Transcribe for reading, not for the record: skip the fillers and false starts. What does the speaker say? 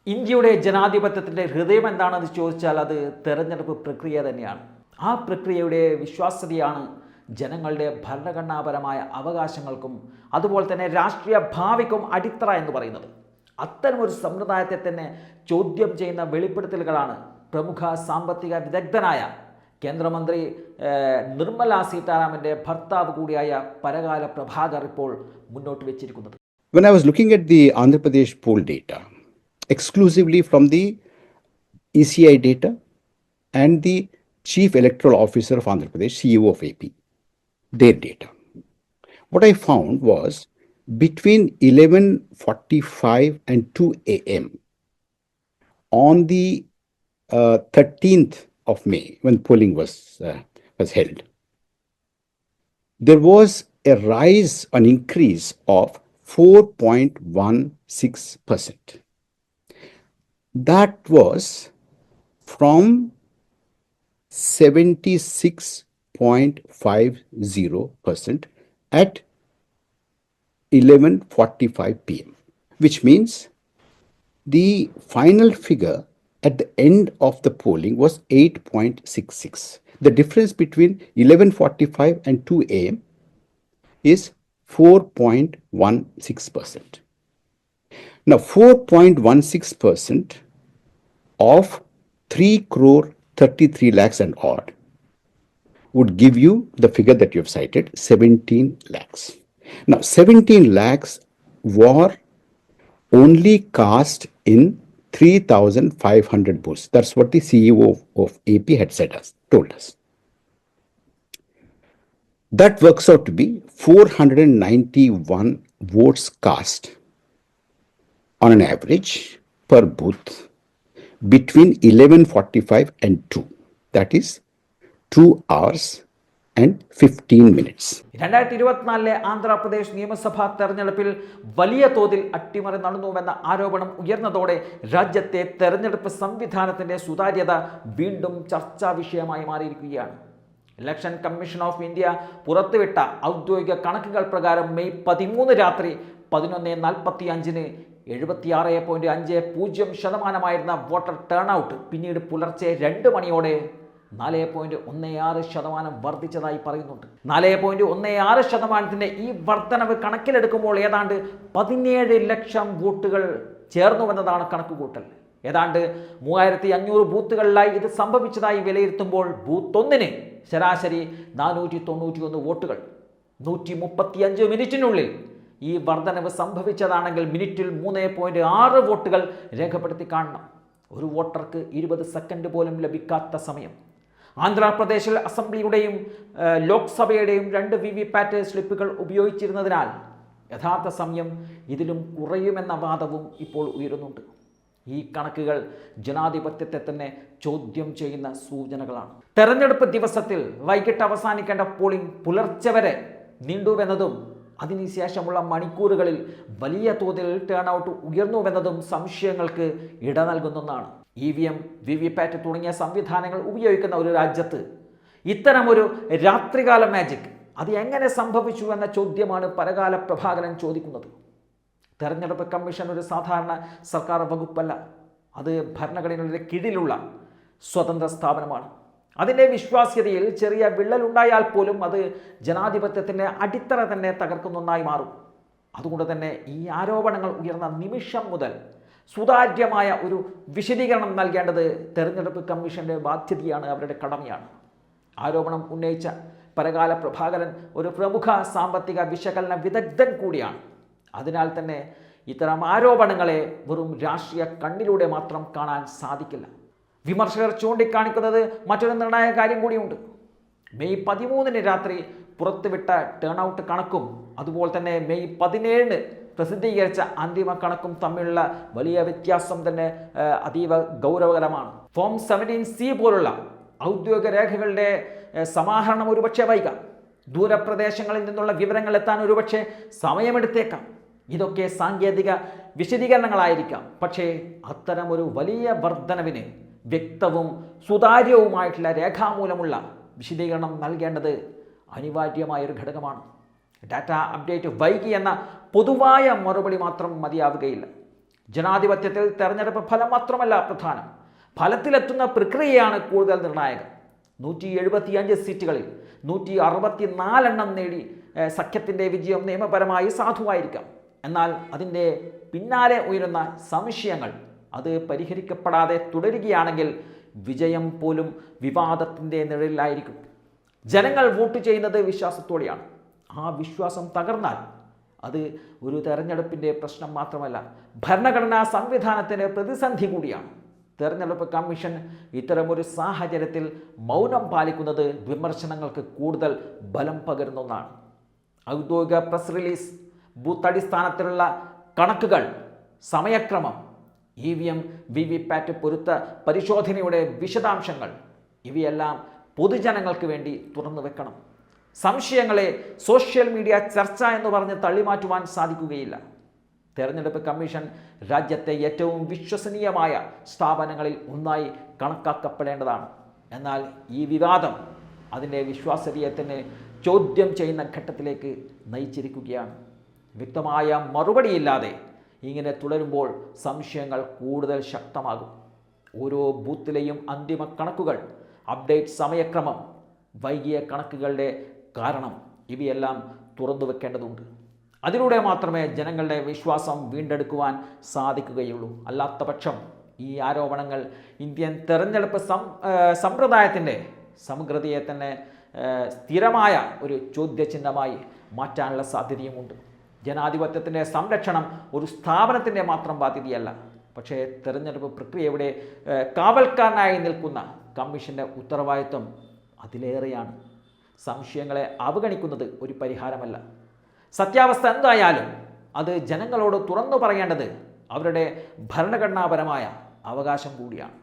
ഇന്ത്യയുടെ ജനാധിപത്യത്തിൻ്റെ ഹൃദയം എന്താണെന്ന് ചോദിച്ചാൽ അത് തെരഞ്ഞെടുപ്പ് പ്രക്രിയ തന്നെയാണ്. ആ പ്രക്രിയയുടെ വിശ്വാസ്യതയാണ് ജനങ്ങളുടെ ഭരണഘടനാപരമായ അവകാശങ്ങൾക്കും അതുപോലെ തന്നെ രാഷ്ട്രീയ ഭാവിക്കും അടിത്തറ എന്ന് പറയുന്നത്. അത്തരമൊരു സമ്പ്രദായത്തെ തന്നെ ചോദ്യം ചെയ്യുന്ന വെളിപ്പെടുത്തലുകളാണ് പ്രമുഖ സാമ്പത്തിക വിദഗ്ധനായ കേന്ദ്രമന്ത്രി നിർമ്മല സീതാരാമൻ്റെ ഭർത്താവ് കൂടിയായ പരകാല പ്രഭാകർ ഇപ്പോൾ മുന്നോട്ട് വെച്ചിരിക്കുന്നത്. When I was looking at the Andhra Pradesh poll data, exclusively from the ECI data and the Chief Electoral Officer of Andhra Pradesh, CEO of AP, their data, what I found was between 11:45 and 2 a.m. on the 13th of May, when polling was held, there was a rise, an increase of 4.16%. That was from 76.50% at 11:45 p.m., which means the final figure at the end of the polling was 8.66. The difference between 11:45 and 2 a.m. is 4.16%. Now, 4.16% of 3,33 lakhs and odd would give you the figure that you have cited, 17 lakhs. Now, 17 lakhs were only cast in 3,500 booths. That's what the CEO of AP had told us. That works out to be 491 votes cast on an average per booth between 11:45 and 2. That is 2 hours and 15 minutes. 2024 Andhra Pradesh നിയമസഭാ തെരഞ്ഞെടുപ്പിൽ വലിയ തോതിൽ അട്ടിമറി നടന്നുവെന്ന ആരോപണം ഉയർന്നതോടെ രാജ്യത്തെ തെരഞ്ഞെടുപ്പ് സംവിധാനത്തിൻ്റെ സുതാര്യത വീണ്ടും ചർച്ചാ വിഷയമായി മാറിയിരിക്കുകയാണ്. ഇലക്ഷൻ കമ്മീഷൻ ഓഫ് ഇന്ത്യ പുറത്തുവിട്ട ഔദ്യോഗിക കണക്കുകൾ പ്രകാരം മെയ് 13 രാത്രി 11:45 76.50% വോട്ടർ ടേൺ ഔട്ട് പിന്നീട് പുലർച്ചെ 2 മണിയോടെ 4.16% വർദ്ധിച്ചതായി പറയുന്നുണ്ട്. 4.16% ഈ വർധനവ് കണക്കിലെടുക്കുമ്പോൾ ഏതാണ്ട് 17 ലക്ഷം വോട്ടുകൾ ചേർന്നുവെന്നതാണ് കണക്കുകൂട്ടൽ. ഏതാണ്ട് 3500 ബൂത്തുകളിലായി ഇത് സംഭവിച്ചതായി വിലയിരുത്തുമ്പോൾ ബൂത്ത് 1-ന് ശരാശരി 491 വോട്ടുകൾ. 135 മിനിറ്റിനുള്ളിൽ ഈ വർധനവ് സംഭവിച്ചതാണെങ്കിൽ മിനിറ്റിൽ 3.6 വോട്ടുകൾ രേഖപ്പെടുത്തി കാണണം. ഒരു വോട്ടർക്ക് 20 സെക്കൻഡ് പോലും ലഭിക്കാത്ത സമയം. ആന്ധ്രാപ്രദേശിൽ അസംബ്ലിയുടെയും ലോക്സഭയുടെയും 2 VVPAT സ്ലിപ്പുകൾ ഉപയോഗിച്ചിരുന്നതിനാൽ യഥാർത്ഥ സമയം ഇതിലും കുറയുമെന്ന വാദവും ഇപ്പോൾ ഉയരുന്നുണ്ട്. ഈ കണക്കുകൾ ജനാധിപത്യത്തെ തന്നെ ചോദ്യം ചെയ്യുന്ന സൂചനകളാണ്. തെരഞ്ഞെടുപ്പ് ദിവസത്തിൽ വൈകിട്ട് അവസാനിക്കേണ്ട പോളിംഗ് പുലർച്ചെ വരെ നീണ്ടുവെന്നതും അതിനുശേഷമുള്ള മണിക്കൂറുകളിൽ വലിയ തോതിൽ ടേൺ ഔട്ട് ഉയർന്നുവെന്നതും സംശയങ്ങൾക്ക് ഇട നൽകുന്നതാണ്. EVM, VVPAT തുടങ്ങിയ സംവിധാനങ്ങൾ ഉപയോഗിക്കുന്ന ഒരു രാജ്യത്ത് ഇത്തരമൊരു രാത്രികാല മാജിക് അത് എങ്ങനെ സംഭവിച്ചു എന്ന ചോദ്യമാണ് പരകാല പ്രഭാകരൻ ചോദിക്കുന്നത്. തെരഞ്ഞെടുപ്പ് കമ്മീഷൻ ഒരു സാധാരണ സർക്കാർ വകുപ്പല്ല. അത് ഭരണഘടനയുടെ കീഴിലുള്ള സ്വതന്ത്ര സ്ഥാപനമാണ്. അതിൻ്റെ വിശ്വാസ്യതയിൽ ചെറിയ വിള്ളലുണ്ടായാൽ പോലും അത് ജനാധിപത്യത്തിൻ്റെ അടിത്തറ തന്നെ തകർക്കുന്ന ഒന്നായി മാറും. അതുകൊണ്ട് തന്നെ ഈ ആരോപണങ്ങൾ ഉയർന്ന നിമിഷം മുതൽ സുതാര്യമായ ഒരു വിശദീകരണം നൽകേണ്ടത് തെരഞ്ഞെടുപ്പ് കമ്മീഷൻ്റെ ബാധ്യതയാണ്, അവരുടെ കടമയാണ്. ആരോപണം ഉന്നയിച്ച പരകാല പ്രഭാകരൻ ഒരു പ്രമുഖ സാമ്പത്തിക വിശകലന വിദഗ്ധൻ കൂടിയാണ്. അതിനാൽ തന്നെ ഇത്തരം ആരോപണങ്ങളെ വെറും രാഷ്ട്രീയ കണ്ണിലൂടെ മാത്രം കാണാൻ സാധിക്കില്ല. വിമർശകർ ചൂണ്ടിക്കാണിക്കുന്നത് മറ്റൊരു നിർണായക കാര്യം കൂടിയുണ്ട്. മെയ് 13 രാത്രി പുറത്തുവിട്ട ടേൺ ഔട്ട് കണക്കും അതുപോലെ തന്നെ മെയ് 17 പ്രസിദ്ധീകരിച്ച അന്തിമ കണക്കും തമ്മിലുള്ള വലിയ വ്യത്യാസം തന്നെ അതീവ ഗൗരവകരമാണ്. ഫോം 17C പോലുള്ള ഔദ്യോഗിക രേഖകളുടെ സമാഹരണം ഒരുപക്ഷെ വൈകാം. ദൂരപ്രദേശങ്ങളിൽ നിന്നുള്ള വിവരങ്ങൾ എത്താൻ ഒരുപക്ഷെ സമയമെടുത്തേക്കാം. ഇതൊക്കെ സാങ്കേതിക വിശദീകരണങ്ങളായിരിക്കാം. പക്ഷേ അത്തരമൊരു വലിയ വർധനവിന് വ്യക്തവും സുതാര്യവുമായിട്ടുള്ള രേഖാമൂലമുള്ള വിശദീകരണം നൽകേണ്ടത് അനിവാര്യമായൊരു ഘടകമാണ്. ഡാറ്റ അപ്ഡേറ്റ് വൈകി എന്ന പൊതുവായ മറുപടി മാത്രം മതിയാവുകയില്ല. ജനാധിപത്യത്തിൽ തെരഞ്ഞെടുപ്പ് ഫലം മാത്രമല്ല പ്രധാനം, ഫലത്തിലെത്തുന്ന പ്രക്രിയയാണ് കൂടുതൽ നിർണായകം. 175 സീറ്റുകളിൽ 164 നേടി സഖ്യത്തിൻ്റെ വിജയം നിയമപരമായി സാധുവായിരിക്കാം. എന്നാൽ അതിൻ്റെ പിന്നാലെ ഉയരുന്ന സംശയങ്ങൾ അത് പരിഹരിക്കപ്പെടാതെ തുടരുകയാണെങ്കിൽ വിജയം പോലും വിവാദത്തിൻ്റെ നിഴലിലായിരിക്കും. ജനങ്ങൾ വോട്ട് ചെയ്യുന്നത് വിശ്വാസത്തോടെയാണ്. ആ വിശ്വാസം തകർന്നാൽ അത് ഒരു തെരഞ്ഞെടുപ്പിൻ്റെ പ്രശ്നം മാത്രമല്ല, ഭരണഘടനാ സംവിധാനത്തിന് പ്രതിസന്ധി കൂടിയാണ്. തെരഞ്ഞെടുപ്പ് കമ്മീഷൻ ഇത്തരമൊരു സാഹചര്യത്തിൽ മൗനം പാലിക്കുന്നത് വിമർശനങ്ങൾക്ക് കൂടുതൽ ബലം പകരുന്ന ഒന്നാണ്. ഔദ്യോഗിക പ്രസ് റിലീസ്, ബൂത്ത് അടിസ്ഥാനത്തിലുള്ള കണക്കുകൾ, സമയക്രമം, EVM VVPAT പൊരുത്ത പരിശോധനയുടെ വിശദാംശങ്ങൾ ഇവയെല്ലാം പൊതുജനങ്ങൾക്ക് വേണ്ടി തുറന്നു വെക്കണം. സംശയങ്ങളെ സോഷ്യൽ മീഡിയ ചർച്ച എന്ന് പറഞ്ഞ് തള്ളിമാറ്റുവാൻ സാധിക്കുകയില്ല. തെരഞ്ഞെടുപ്പ് കമ്മീഷൻ രാജ്യത്തെ ഏറ്റവും വിശ്വസനീയമായ സ്ഥാപനങ്ങളിൽ ഒന്നായി കണക്കാക്കപ്പെടേണ്ടതാണ്. എന്നാൽ ഈ വിവാദം അതിൻ്റെ വിശ്വാസനീയത്തിന് ചോദ്യം ചെയ്യുന്ന ഘട്ടത്തിലേക്ക് നയിച്ചിരിക്കുകയാണ്. വ്യക്തമായ മറുപടിയില്ലാതെ ഇങ്ങനെ തുടരുമ്പോൾ സംശയങ്ങൾ കൂടുതൽ ശക്തമാകും. ഓരോ ബൂത്തിലെയും അന്തിമ കണക്കുകൾ, അപ്ഡേറ്റ് സമയക്രമം, വൈകിയ കണക്കുകളുടെ കാരണം ഇവയെല്ലാം തുറന്നു വെക്കേണ്ടതുണ്ട്. അതിലൂടെ മാത്രമേ ജനങ്ങളുടെ വിശ്വാസം വീണ്ടെടുക്കുവാൻ സാധിക്കുകയുള്ളൂ. അല്ലാത്ത പക്ഷം ഈ ആരോപണങ്ങൾ ഇന്ത്യൻ തെരഞ്ഞെടുപ്പ് സമ്പ്രദായത്തിൻ്റെ സമഗ്രതയെ തന്നെ സ്ഥിരമായ ഒരു ചോദ്യചിഹ്നമായി മാറ്റാനുള്ള സാധ്യതയുമുണ്ട്. ജനാധിപത്യത്തിൻ്റെ സംരക്ഷണം ഒരു സ്ഥാപനത്തിൻ്റെ മാത്രം ബാധ്യതയല്ല, പക്ഷേ തെരഞ്ഞെടുപ്പ് പ്രക്രിയയുടെ കാവൽക്കാരനായി നിൽക്കുന്ന കമ്മീഷൻ്റെ ഉത്തരവാദിത്വം അതിലേറെയാണ്. സംശയങ്ങളെ അവഗണിക്കുന്നത് ഒരു പരിഹാരമല്ല. സത്യാവസ്ഥ എന്തായാലും അത് ജനങ്ങളോട് തുറന്നു പറയേണ്ടത് അവരുടെ ഭരണഘടനാപരമായ അവകാശം കൂടിയാണ്.